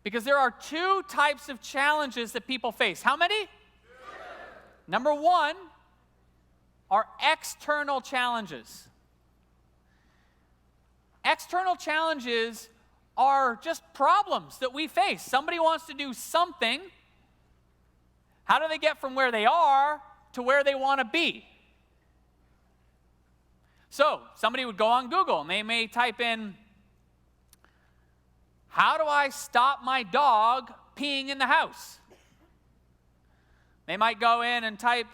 Because there are two types of challenges that people face. How many? 2. Number one are external challenges. External challenges are just problems that we face. Somebody wants to do something. How do they get from where they are to where they want to be? So, somebody would go on Google and they may type in, how do I stop my dog peeing in the house? They might go in and type,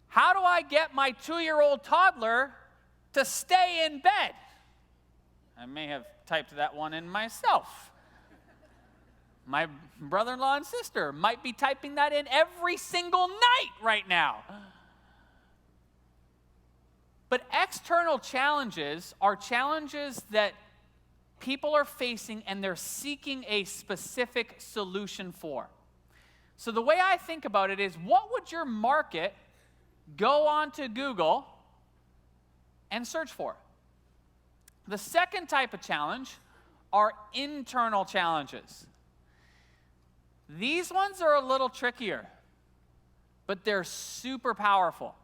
how do I get my 2-year-old toddler to stay in bed? I may have typed that one in myself. My brother-in-law and sister might be typing that in every single night right now. But external challenges are challenges that people are facing and they're seeking a specific solution for. So the way I think about it is, what would your market go onto Google and search for? The second type of challenge are internal challenges. These ones are a little trickier, but they're super powerful.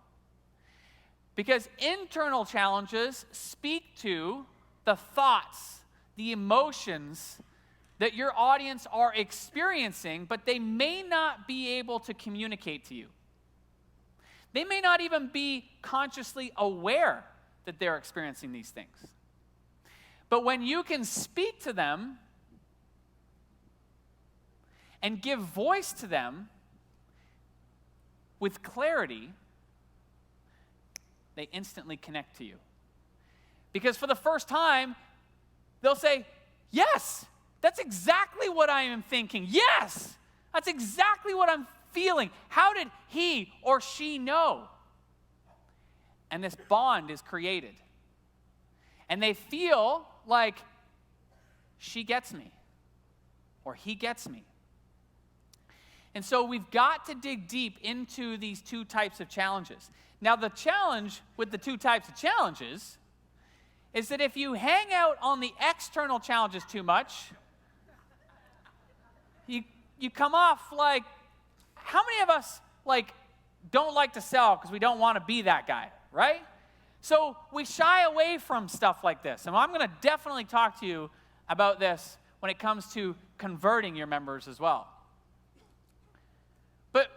Because internal challenges speak to the thoughts, the emotions that your audience are experiencing, but they may not be able to communicate to you. They may not even be consciously aware that they're experiencing these things. But when you can speak to them and give voice to them with clarity, they instantly connect to you. Because for the first time, they'll say, yes, that's exactly what I am thinking. Yes, that's exactly what I'm feeling. How did he or she know? And this bond is created. And they feel like she gets me or he gets me. And so we've got to dig deep into these two types of challenges. Now, the challenge with the two types of challenges is that if you hang out on the external challenges too much, you come off like, how many of us don't like to sell because we don't want to be that guy, right? So we shy away from stuff like this. And I'm going to definitely talk to you about this when it comes to converting your members as well. But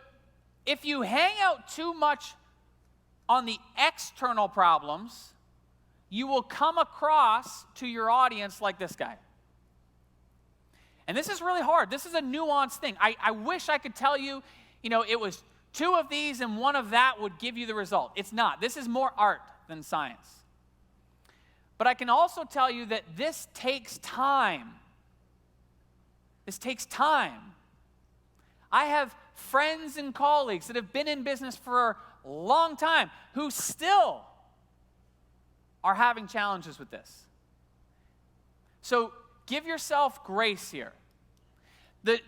if you hang out too much on the external problems, you will come across to your audience like this guy. And this is really hard. This is a nuanced thing. I wish I could tell you, it was 2 of these and 1 of that would give you the result. It's not. This is more art than science. But I can also tell you that this takes time. This takes time. I have friends and colleagues that have been in business for a long time who still are having challenges with this. So give yourself grace here. The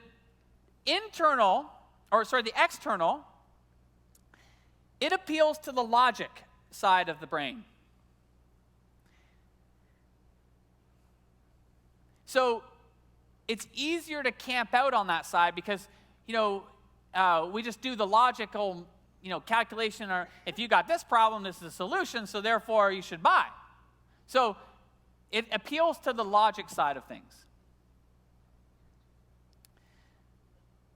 external, it appeals to the logic side of the brain. So it's easier to camp out on that side because, we just do the logical, calculation, or if you got this problem, this is a solution, so therefore you should buy. So it appeals to the logic side of things.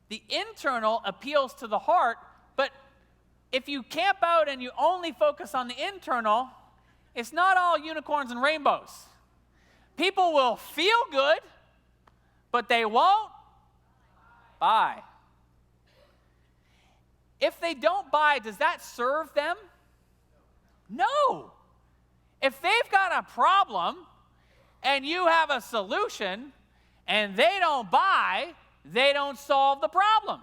The internal appeals to the heart, but if you camp out and you only focus on the internal, it's not all unicorns and rainbows. People will feel good, but they won't buy. If they don't buy, does that serve them? No. If they've got a problem and you have a solution and they don't buy, they don't solve the problem.